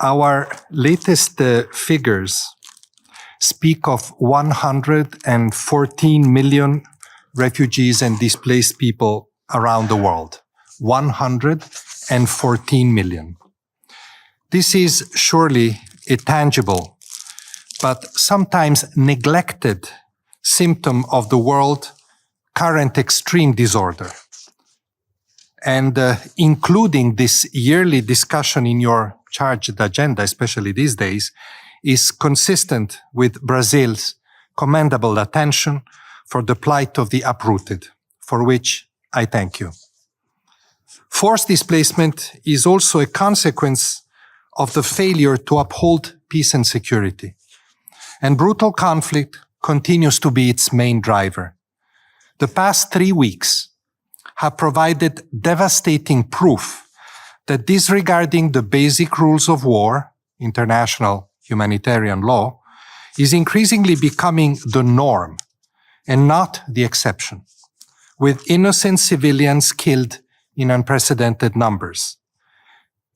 Our latest figures speak of 114 million refugees and displaced people around the world. 114 million. This is surely a tangible, but sometimes neglected symptom of the world's current extreme disorder. And including this yearly discussion in your charged agenda, especially these days, is consistent with Brazil's commendable attention for the plight of the uprooted, for which I thank you. Forced displacement is also a consequence of the failure to uphold peace and security. And brutal conflict continues to be its main driver. The past 3 weeks have provided devastating proof that disregarding the basic rules of war, international humanitarian law, is increasingly becoming the norm and not the exception, with innocent civilians killed in unprecedented numbers.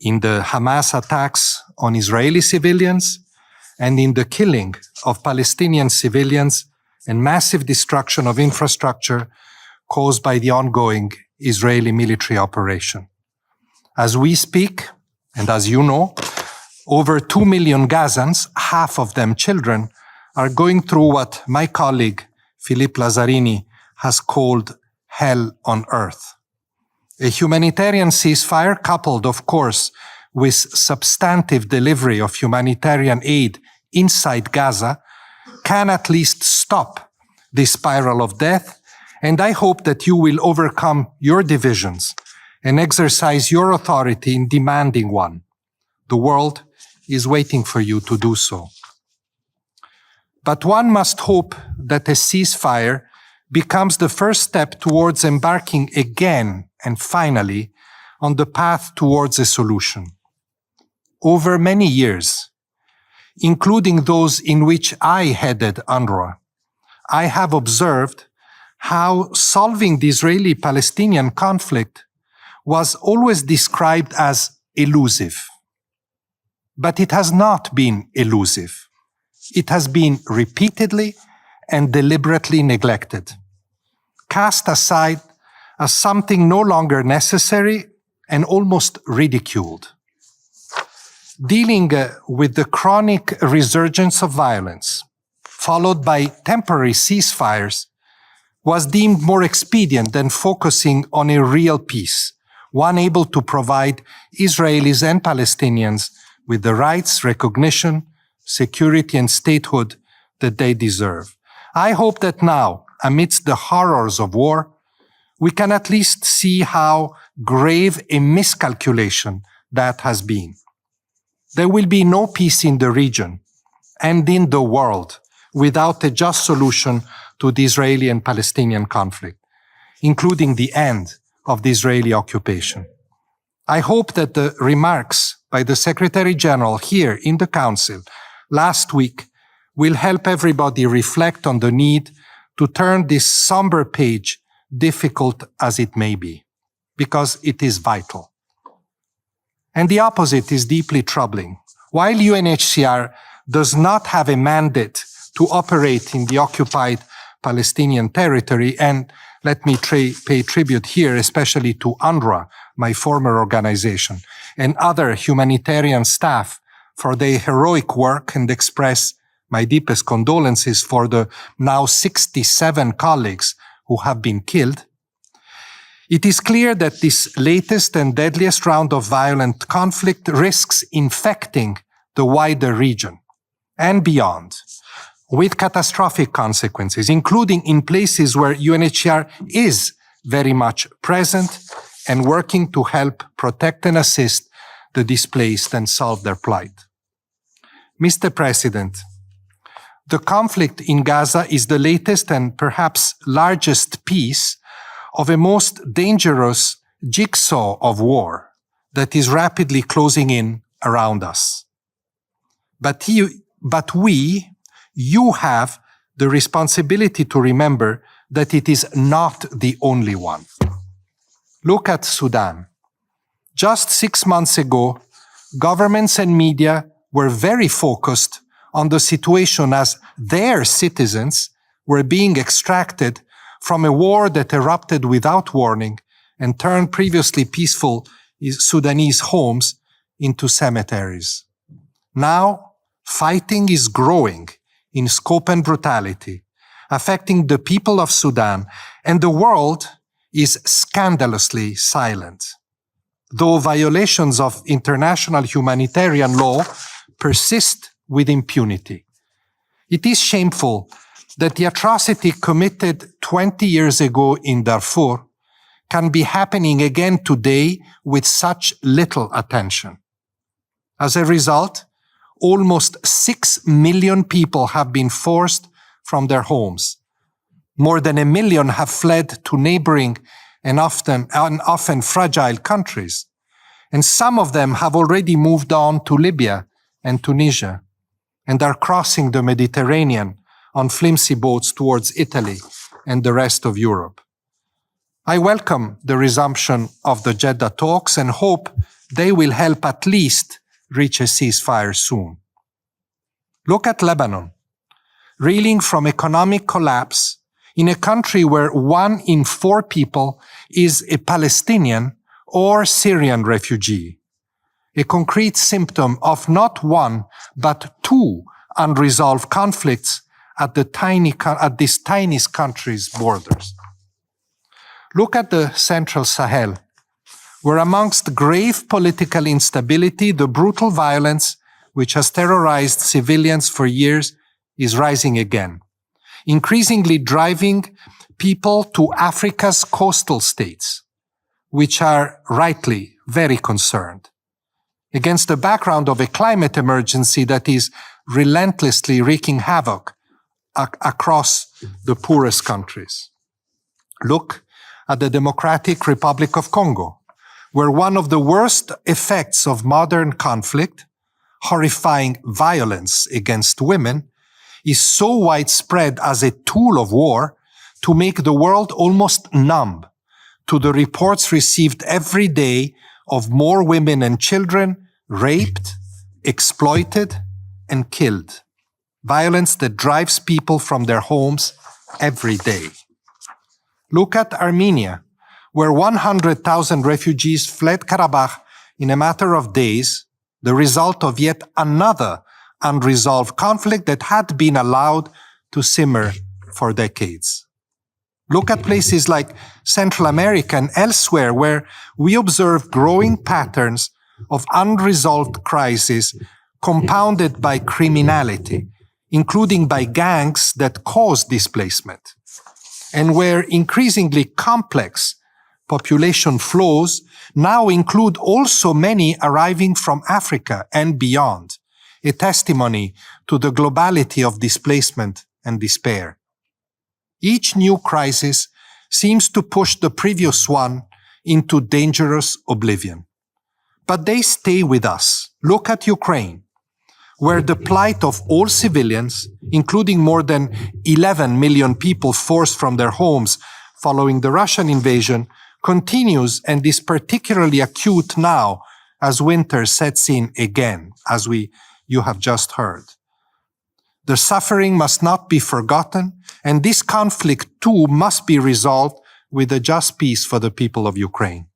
In the Hamas attacks on Israeli civilians and in the killing of Palestinian civilians and massive destruction of infrastructure caused by the ongoing Israeli military operation. As we speak, and as you know, over 2 million Gazans, half of them children, are going through what my colleague Philippe Lazzarini has called hell on earth. A humanitarian ceasefire coupled, of course, with substantive delivery of humanitarian aid inside Gaza can at least stop this spiral of death, and I hope that you will overcome your divisions and exercise your authority in demanding one. The world is waiting for you to do so. But one must hope that a ceasefire becomes the first step towards embarking again and finally on the path towards a solution. Over many years, including those in which I headed UNRWA, I have observed how solving the Israeli-Palestinian conflict was always described as elusive. But it has not been elusive. It has been repeatedly and deliberately neglected, cast aside as something no longer necessary and almost ridiculed. Dealing with the chronic resurgence of violence, followed by temporary ceasefires, was deemed more expedient than focusing on a real peace, one able to provide Israelis and Palestinians with the rights, recognition, security, and statehood that they deserve. I hope that now, amidst the horrors of war, we can at least see how grave a miscalculation that has been. There will be no peace in the region and in the world without a just solution to the Israeli and Palestinian conflict, including the end of the Israeli occupation. I hope that the remarks by the Secretary General here in the Council last week will help everybody reflect on the need to turn this somber page, difficult as it may be, because it is vital. And the opposite is deeply troubling. While UNHCR does not have a mandate to operate in the occupied Palestinian territory, and let me pay tribute here, especially to UNRWA, my former organization, and other humanitarian staff for their heroic work, and express my deepest condolences for the now 67 colleagues who have been killed. It is clear that this latest and deadliest round of violent conflict risks infecting the wider region and beyond, with catastrophic consequences, including in places where UNHCR is very much present and working to help protect and assist the displaced and solve their plight. Mr. President, the conflict in Gaza is the latest and perhaps largest piece of a most dangerous jigsaw of war that is rapidly closing in around us. But you have the responsibility to remember that it is not the only one. Look at Sudan. Just 6 months ago, governments and media were very focused on the situation as their citizens were being extracted from a war that erupted without warning and turned previously peaceful Sudanese homes into cemeteries. Now, fighting is growing in scope and brutality, affecting the people of Sudan, and the world is scandalously silent. Though violations of international humanitarian law persist with impunity. It is shameful that the atrocity committed 20 years ago in Darfur can be happening again today with such little attention. As a result, almost 6 million people have been forced from their homes. More than 1 million have fled to neighboring and often fragile countries. And some of them have already moved on to Libya and Tunisia and are crossing the Mediterranean on flimsy boats towards Italy and the rest of Europe. I welcome the resumption of the Jeddah talks and hope they will help at least reach a ceasefire soon. Look at Lebanon, reeling from economic collapse in a country where 1 in 4 people is a Palestinian or Syrian refugee, a concrete symptom of not 1, but 2 unresolved conflicts at this tiny country's borders. Look at the Central Sahel, where amongst grave political instability, the brutal violence which has terrorized civilians for years is rising again, increasingly driving people to Africa's coastal states, which are rightly very concerned, against the background of a climate emergency that is relentlessly wreaking havoc across the poorest countries. Look at the Democratic Republic of Congo, where one of the worst effects of modern conflict, horrifying violence against women, is so widespread as a tool of war to make the world almost numb to the reports received every day of more women and children raped, exploited, and killed. Violence that drives people from their homes every day. Look at Armenia, where 100,000 refugees fled Karabakh in a matter of days, the result of yet another unresolved conflict that had been allowed to simmer for decades. Look at places like Central America and elsewhere where we observe growing patterns of unresolved crises compounded by criminality, including by gangs that cause displacement, and where increasingly complex population flows now include also many arriving from Africa and beyond, a testimony to the globality of displacement and despair. Each new crisis seems to push the previous one into dangerous oblivion. But they stay with us. Look at Ukraine, where the plight of all civilians, including more than 11 million people forced from their homes following the Russian invasion, continues and is particularly acute now as winter sets in again, as you have just heard. The suffering must not be forgotten, and this conflict too must be resolved with a just peace for the people of Ukraine.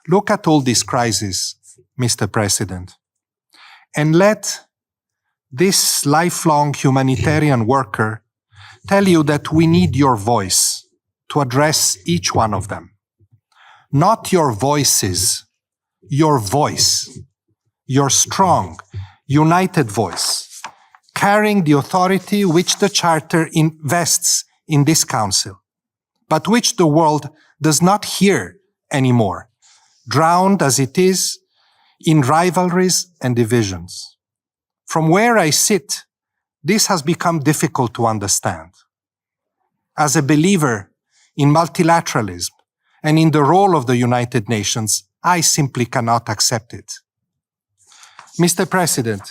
Look at all these crises, Mr. President, and let this lifelong humanitarian worker tell you that we need your voice to address each one of them. Not your voices, your voice, your strong, united voice, carrying the authority which the Charter invests in this Council, but which the world does not hear anymore, drowned as it is in rivalries and divisions. From where I sit, this has become difficult to understand. As a believer in multilateralism and in the role of the United Nations, I simply cannot accept it. Mr. President,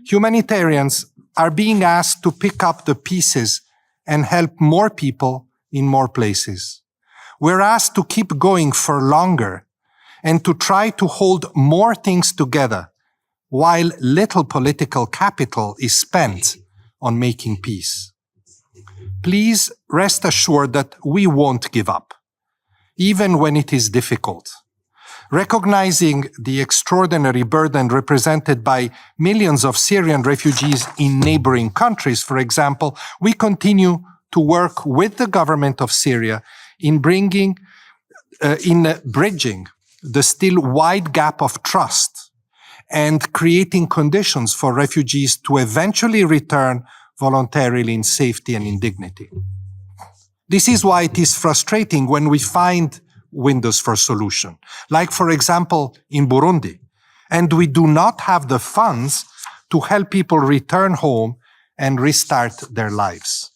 humanitarians are being asked to pick up the pieces and help more people in more places. We're asked to keep going for longer and to try to hold more things together while little political capital is spent on making peace. Please rest assured that we won't give up, even when it is difficult. Recognizing the extraordinary burden represented by millions of Syrian refugees in neighboring countries, for example, we continue to work with the government of Syria in bridging the still wide gap of trust and creating conditions for refugees to eventually return voluntarily in safety and in dignity. This is why it is frustrating when we find windows for solution, like, for example, in Burundi, and we do not have the funds to help people return home and restart their lives.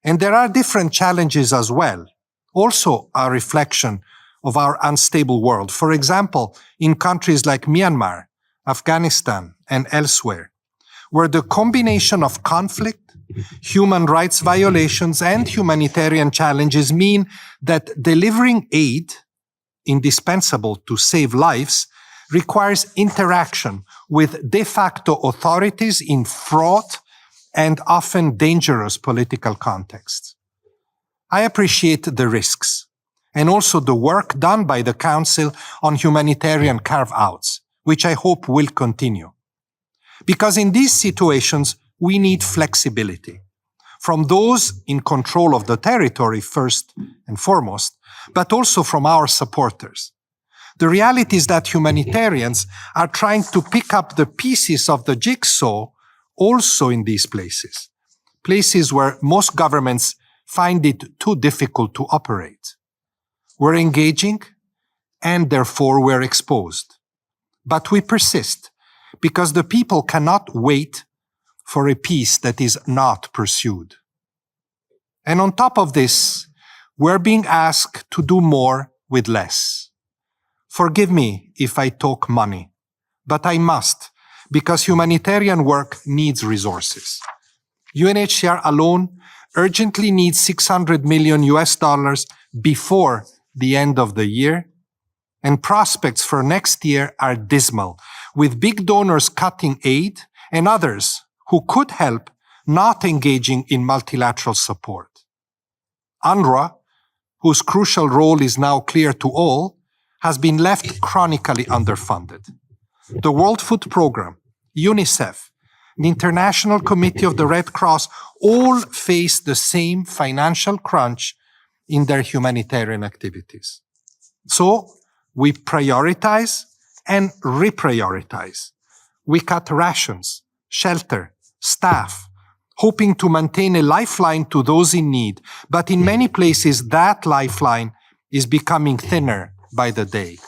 And there are different challenges as well, also a reflection of our unstable world. For example, in countries like Myanmar, Afghanistan, and elsewhere, where the combination of conflict, human rights violations, and humanitarian challenges mean that delivering aid, indispensable to save lives, requires interaction with de facto authorities in fraught and often dangerous political contexts. I appreciate the risks and also the work done by the Council on humanitarian carve-outs, which I hope will continue. Because in these situations, we need flexibility from those in control of the territory first and foremost, but also from our supporters. The reality is that humanitarians are trying to pick up the pieces of the jigsaw also in these places, places where most governments find it too difficult to operate. We're engaging, and therefore we're exposed. But we persist, because the people cannot wait for a peace that is not pursued. And on top of this, we're being asked to do more with less. Forgive me if I talk money, but I must, because humanitarian work needs resources. UNHCR alone urgently needs $600 million before the end of the year, and prospects for next year are dismal, with big donors cutting aid and others who could help not engaging in multilateral support. UNRWA, whose crucial role is now clear to all, has been left chronically underfunded. The World Food Programme, UNICEF, the International Committee of the Red Cross all face the same financial crunch in their humanitarian activities. So we prioritize and reprioritize. We cut rations, shelter, staff, hoping to maintain a lifeline to those in need, but in many places that lifeline is becoming thinner by the day.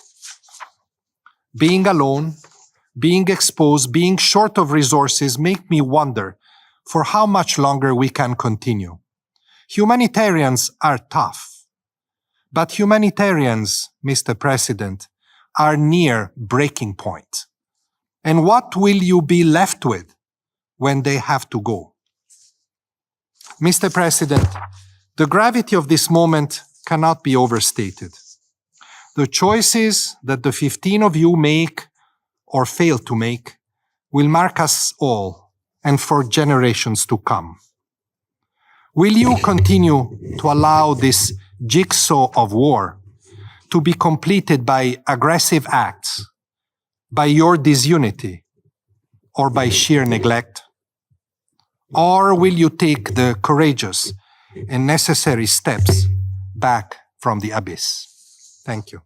Being alone, being exposed, being short of resources make me wonder for how much longer we can continue. Humanitarians are tough, but humanitarians, Mr. President, are near breaking point. And what will you be left with when they have to go? Mr. President, the gravity of this moment cannot be overstated. The choices that the 15 of you make or fail to make will mark us all and for generations to come. Will you continue to allow this jigsaw of war to be completed by aggressive acts, by your disunity, or by sheer neglect? Or will you take the courageous and necessary steps back from the abyss? Thank you.